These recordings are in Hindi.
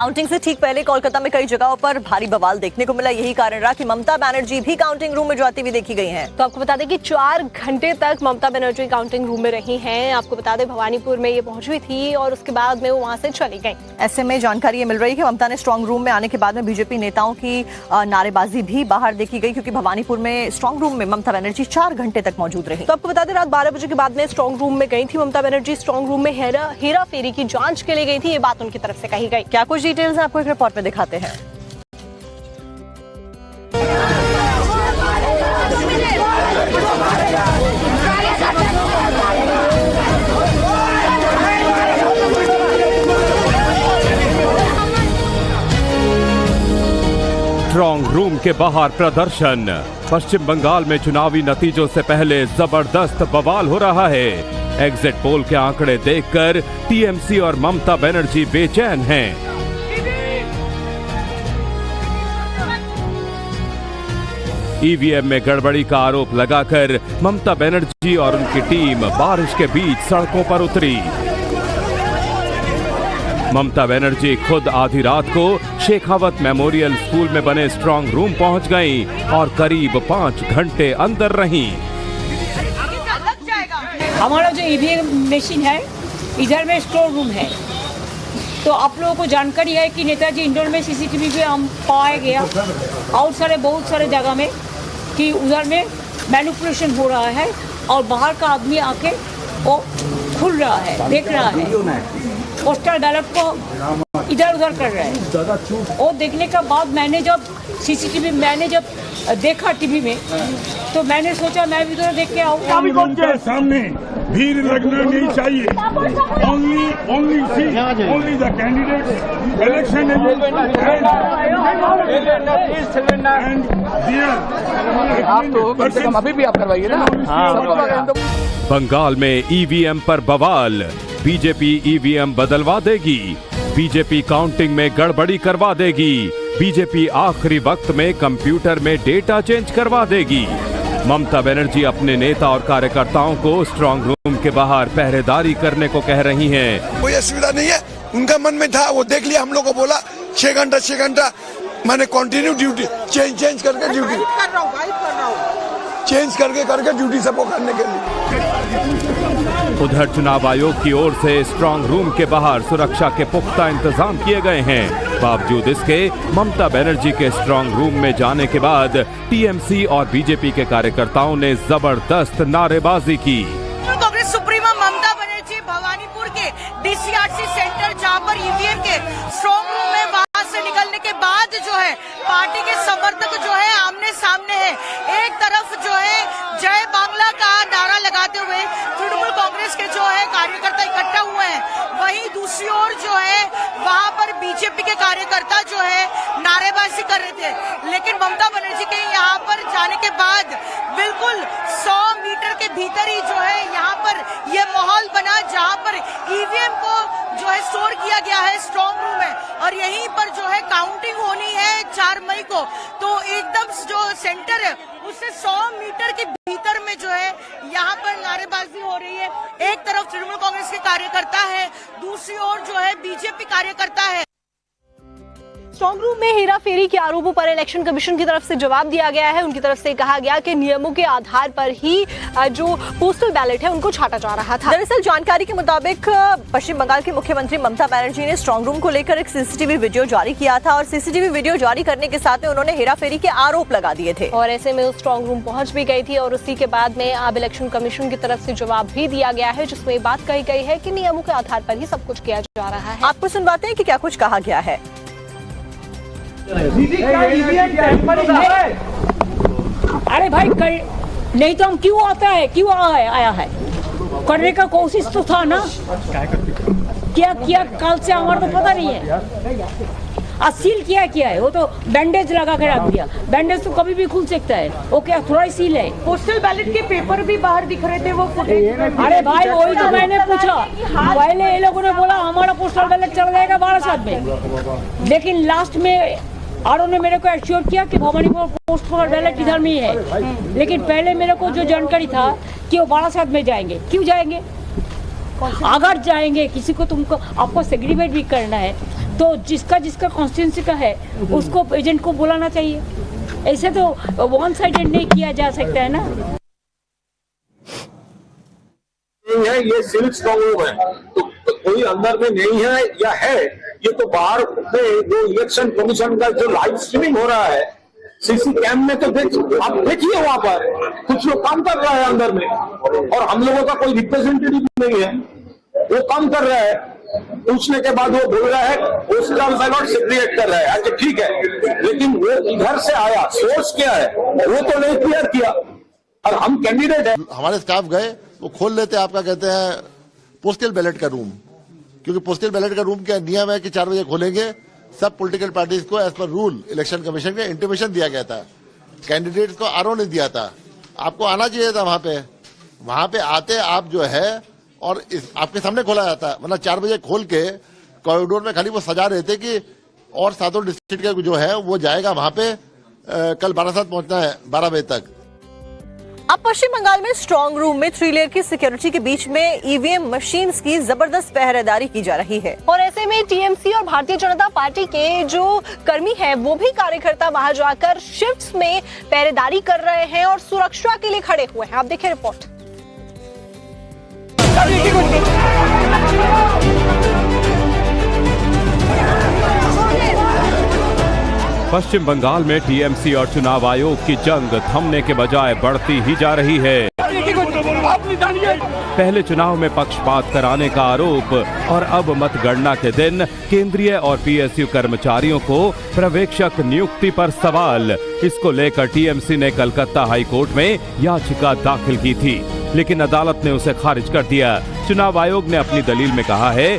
काउंटिंग से ठीक पहले कोलकाता में कई जगहों पर भारी बवाल देखने को मिला। यही कारण रहा कि ममता बनर्जी भी काउंटिंग रूम में जाती हुई देखी गई हैं। तो आपको बता दें कि 4 घंटे तक ममता बनर्जी काउंटिंग रूम में रही हैं। आपको बता दें भवानीपुर में ये पहुंची थी और उसके बाद में वो वहां से चली गई। ऐसे में जानकारी ये मिल रही है कि ममता ने स्ट्रांग रूम में आने के बाद में बीजेपी नेताओं की नारेबाजी भी बाहर देखी गई, क्योंकि भवानीपुर में स्ट्रांग रूम में ममता बनर्जी 4 घंटे तक मौजूद रही। तो आपको बता दें रात 12 बजे के बाद में स्ट्रांग रूम में गई थी ममता बनर्जी। स्ट्रांग रूम में हेरा फेरी की जांच के लिए गई थी, ये बात उनकी तरफ से कही गई। क्या कुछ डिटेल्स आपको एक रिपोर्ट में दिखाते हैं। स्ट्रांग रूम के बाहर प्रदर्शन। पश्चिम बंगाल में चुनावी नतीजों से पहले जबरदस्त बवाल हो रहा है। एग्जिट पोल के आंकड़े देखकर टीएमसी और ममता बनर्जी बेचैन हैं। ईवीएम में गड़बड़ी का आरोप लगाकर ममता बनर्जी और उनकी टीम बारिश के बीच सड़कों पर उतरी। ममता बनर्जी खुद आधी रात को शेखावत मेमोरियल स्कूल में बने स्ट्रांग रूम पहुंच गईं और करीब 5 घंटे अंदर रहीं। हमारा जो ईवीएम मशीन है इधर में स्टोर रूम है, तो आप लोगों को जानकारी है कि नेताजी इंडोर में सीसीटीवी पे हम पाया गया और बहुत सारे जगह में कि उधर में मैनिपुलेशन हो रहा है और बाहर का आदमी आके वो खुल रहा है, देख रहा है, पोस्टल बैलेट को इधर उधर कर रहा है। वो देखने के बाद मैंने जब सीसीटीवी देखा टीवी में, तो मैंने सोचा मैं भी उधर देख के आऊँ। सामने भीड़ लगना नहीं चाहिए। only the candidates election अभी भी आप करवाइए ना। बंगाल में ईवीएम पर बवाल। बीजेपी ईवीएम बदलवा देगी। बीजेपी काउंटिंग में गड़बड़ी करवा देगी। बीजेपी आखिरी वक्त में कंप्यूटर में डेटा चेंज करवा देगी। ममता बनर्जी अपने नेता और कार्यकर्ताओं को स्ट्रांग रूम के बाहर पहरेदारी करने को कह रही हैं। कोई असुविधा नहीं है, उनका मन में था, वो देख लिया। हम लोग को बोला 6 घंटा मैंने कंटिन्यू ड्यूटी चेंज करके ड्यूटी चेंज करके ड्यूटी सबको करने के लिए। उधर चुनाव आयोग की ओर से स्ट्रांग रूम के बाहर सुरक्षा के पुख्ता इंतजाम किए गए हैं। बावजूद इसके ममता बनर्जी के स्ट्रांग रूम में जाने के बाद टीएमसी और बीजेपी के कार्यकर्ताओं ने जबरदस्त नारेबाजी की। कांग्रेस सुप्रीमो ममता बनर्जी भवानीपुर के डीसीआरसी सेंटर जहां पर ईवीएम के स्ट्रांग रूम में वहां से निकलने के बाद जो है पार्टी के समर्थक जो है आमने सामने है। एक तरफ जो है जय बांग्ला का नारा लगाते हुए तृणमूल कांग्रेस के जो है कार्यकर्ता इकट्ठा हुए हैं, वहीं दूसरी ओर जो है वहां पर बीजेपी के कार्यकर्ता जो है नारेबाजी कर रहे थे। लेकिन ममता बनर्जी के यहाँ पर जाने के बाद बिल्कुल 100 मीटर के भीतर ही जो है यहाँ पर ये माहौल बना जहाँ पर ईवीएम को जो है स्टोर किया गया है स्ट्रांग रूम में, और यहीं पर जो है काउंटिंग होनी है 4 मई को। तो एकदम जो सेंटर है उससे 100 मीटर के भीतर में जो है यहाँ पर नारेबाजी हो रही है। एक तरफ तृणमूल कांग्रेस के कार्यकर्ता है, दूसरी ओर जो है बीजेपी कार्यकर्ता है। स्ट्रांग रूम में हेरा फेरी के आरोपों पर इलेक्शन कमीशन की तरफ से जवाब दिया गया है। उनकी तरफ से कहा गया कि नियमों के आधार पर ही जो पोस्टल बैलेट है उनको छांटा जा रहा था। दरअसल जानकारी के मुताबिक पश्चिम बंगाल की मुख्यमंत्री ममता बनर्जी ने स्ट्रांग रूम को लेकर एक सीसीटीवी वीडियो जारी किया था और सीसीटीवी वीडियो जारी करने के साथ में उन्होंने हेरा फेरी के आरोप लगा दिए थे और ऐसे में उस स्ट्रांग रूम पहुंच भी गई थी। और उसी के बाद में अब इलेक्शन कमीशन की तरफ से जवाब भी दिया गया है, जिसमें बात कही गई है कि नियमों के आधार पर ही सब कुछ किया जा रहा है। आपको सुनवाते हैं कि क्या कुछ कहा गया है। अरे भाई नहीं तो हम क्यों आया है करने का कोशिश तो था ना। क्या किया कल से हमारा तो पता नहीं है। सील किया है, वो तो बैंडेज लगा के रख दिया। बैंडेज तो कभी भी खुल सकता है, वो क्या थोड़ा ही सील है। पोस्टल बैलेट के पेपर भी बाहर दिख रहे थे, वो फुटेज। अरे भाई वही तो मैंने पूछा। पहले ये लोगों ने बोला हमारा पोस्टल बैलेट चला जाएगा 12 में, लेकिन लास्ट में आरओ ने मेरे को एश्योर किया कि भवानीपुर पोस्टल बैलेट इधर में ही है। लेकिन पहले मेरे को जो जानकारी था कि वो 12 में जाएंगे। क्यों जाएंगे? अगर जाएंगे किसी को तुमको आपको सेग्रीगेट भी करना है तो जिसका जिसका कॉन्स्टिट्यूंसी का है उसको एजेंट को बुलाना चाहिए। ऐसे तो वन साइडेड नहीं किया जा सकता है ना। नहीं है, ये सिर्फ स्ट्रॉन्ग रूम है, तो कोई अंदर में नहीं है या है, ये तो बाहर में जो इलेक्शन कमीशन का जो लाइव स्ट्रीमिंग हो रहा है सीसी कैम में, तो आप देखिए वहां पर कुछ लोग काम कर रहा है अंदर में, और हम लोगों का कोई रिप्रेजेंटेटिव नहीं है, वो काम कर रहा है। पूछने के बाद वो बोल रहा है पोस्टल बैलॉट सेग्रीगेट कर रहा है। अच्छा ठीक है, लेकिन वो इधर से आया, सोर्स क्या है वो तो नहीं क्लियर किया, और हम कैंडिडेट है। हमारे स्टाफ गए, वो खोल लेते आपका कहते हैं पोस्टल बैलेट का रूम, क्योंकि पोस्टल बैलेट का रूम क्या नियम है कि 4 बजे खोलेंगे। सब पॉलिटिकल पार्टीज को as per rule election commission के इंटीमेशन दिया गया था, कैंडिडेट्स को आरओ नहीं दिया था। आपको आना चाहिए था वहां पे आते आप जो है, और आपके सामने खोला जाता, वरना 4 बजे खोल के कॉरिडोर में खाली वो सजा रहे थे कि और 7 डिस्ट्रिक्ट का जो है वो जाएगा वहां पे, कल 12 पहुंचना है 12 बजे तक। अब पश्चिम बंगाल में स्ट्रांग रूम में 3 लेयर की सिक्योरिटी के बीच में ईवीएम मशीन्स की जबरदस्त पहरेदारी की जा रही है, और ऐसे में टीएमसी और भारतीय जनता पार्टी के जो कर्मी हैं वो भी कार्यकर्ता वहां जाकर शिफ्ट्स में पहरेदारी कर रहे हैं और सुरक्षा के लिए खड़े हुए हैं। आप देखिए रिपोर्ट। पश्चिम बंगाल में टीएमसी और चुनाव आयोग की जंग थमने के बजाय बढ़ती ही जा रही है। पहले चुनाव में पक्षपात कराने का आरोप, और अब मतगणना के दिन केंद्रीय और पीएसयू कर्मचारियों को पर्यवेक्षक नियुक्ति पर सवाल। इसको लेकर टीएमसी ने कलकत्ता हाई कोर्ट में याचिका दाखिल की थी, लेकिन अदालत ने उसे खारिज कर दिया। चुनाव आयोग ने अपनी दलील में कहा है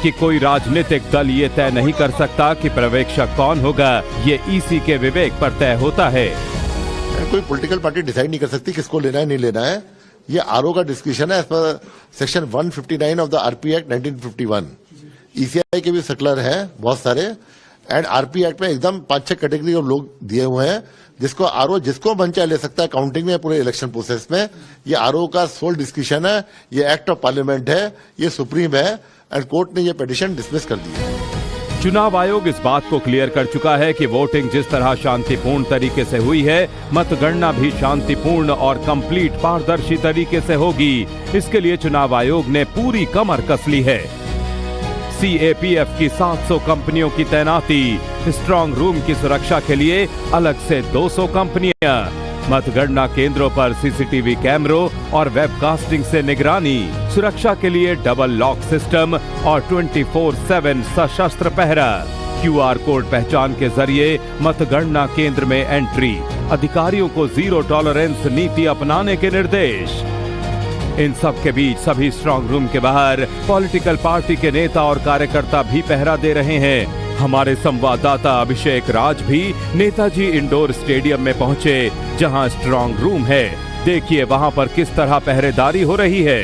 कि कोई राजनीतिक दल ये तय नहीं कर सकता कि पर्यवेक्षक कौन होगा, ये ईसी के विवेक पर तय होता है। कोई पॉलिटिकल पार्टी डिसाइड नहीं कर सकती किसको लेना है नहीं लेना है, ये आरओ का डिस्कशन है as per section 159 of the RP act 1951। ECI के भी सर्कुलर है बहुत सारे, एंड आरपी एक्ट में एकदम 5-6 कैटेगरी ऑफ लोग दिए हुए हैं, जिसको आरओ जिसको मन चाहे ले सकता है काउंटिंग में, पूरे इलेक्शन प्रोसेस में। ये आरओ का सोल डिस्कशन है, ये एक्ट ऑफ पार्लियामेंट है, ये सुप्रीम है, एंड कोर्ट ने ये पिटीशन डिसमिस कर दी है। चुनाव आयोग इस बात को क्लियर कर चुका है कि वोटिंग जिस तरह शांतिपूर्ण तरीके से हुई है, मतगणना भी शांतिपूर्ण और कंप्लीट पारदर्शी तरीके से होगी। इसके लिए चुनाव आयोग ने पूरी कमर कस ली है। सीएपीएफ की 700 कंपनियों की तैनाती, स्ट्रांग रूम की सुरक्षा के लिए अलग से 200 कंपनियां, मतगणना केंद्रों पर सीसीटीवी कैमरों और वेबकास्टिंग से निगरानी, सुरक्षा के लिए डबल लॉक सिस्टम और 24/7 सशस्त्र पहरा, क्यूआर कोड पहचान के जरिए मतगणना केंद्र में एंट्री, अधिकारियों को जीरो टॉलरेंस नीति अपनाने के निर्देश। इन सब के बीच सभी स्ट्रांग रूम के बाहर पॉलिटिकल पार्टी के नेता और कार्यकर्ता भी पहरा दे रहे हैं। हमारे संवाददाता अभिषेक राज भी नेताजी इंडोर स्टेडियम में पहुंचे, जहां स्ट्रांग रूम है। देखिए वहां पर किस तरह पहरेदारी हो रही है।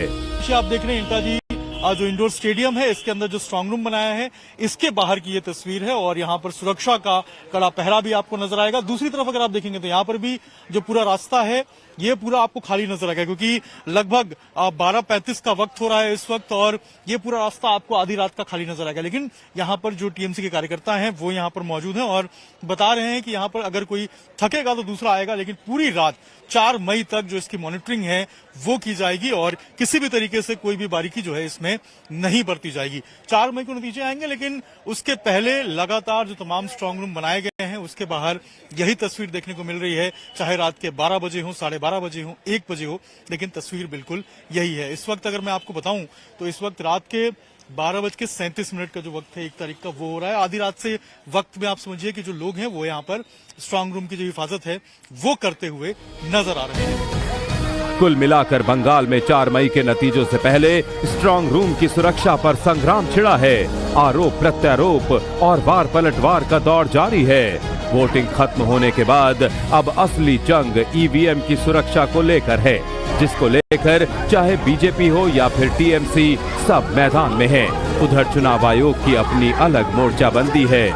आप देख रहे हैं नेताजी जो इंडोर स्टेडियम है, इसके अंदर जो स्ट्रांग रूम बनाया है, इसके बाहर की ये तस्वीर है, और यहाँ पर सुरक्षा का कड़ा पहरा भी आपको नजर आएगा। दूसरी तरफ अगर आप देखेंगे तो यहाँ पर भी जो पूरा रास्ता है ये पूरा आपको खाली नजर आएगा, क्योंकि लगभग 12:35 का वक्त हो रहा है इस वक्त, और ये पूरा रास्ता आपको आधी रात का खाली नजर आएगा। लेकिन यहाँ पर जो टीएमसी के कार्यकर्ता हैं वो यहाँ पर मौजूद हैं और बता रहे हैं कि यहाँ पर अगर कोई थकेगा तो दूसरा आएगा, लेकिन पूरी रात 4 मई तक जो इसकी मॉनिटरिंग है वो की जाएगी, और किसी भी तरीके से कोई भी बारीकी जो है इसमें नहीं बरती जाएगी। 4 मई को नतीजे आएंगे, लेकिन उसके पहले लगातार जो तमाम स्ट्रांग रूम बनाए गए हैं उसके बाहर यही तस्वीर देखने को मिल रही है, चाहे रात के 12 बजे हो, 12:30 बजे हो, 1 बजे हो, लेकिन तस्वीर बिल्कुल यही है। इस वक्त अगर मैं आपको बताऊं तो इस वक्त रात के 12:37 का जो वक्त है 1 तारीख का, वो हो रहा है। आधी रात से वक्त में आप समझिए कि जो लोग हैं वो यहाँ पर स्ट्रांग रूम की जो हिफाजत है वो करते हुए नजर आ रहे हैं। कुल मिलाकर बंगाल में 4 मई के नतीजों से पहले स्ट्रांग रूम की सुरक्षा पर संग्राम छिड़ा है। आरोप प्रत्यारोप और वार पलटवार का दौर जारी है। वोटिंग खत्म होने के बाद अब असली जंग ईवीएम की सुरक्षा को लेकर है, जिसको लेकर चाहे बीजेपी हो या फिर टीएमसी, सब मैदान में है। उधर चुनाव आयोग की अपनी अलग मोर्चाबंदी है।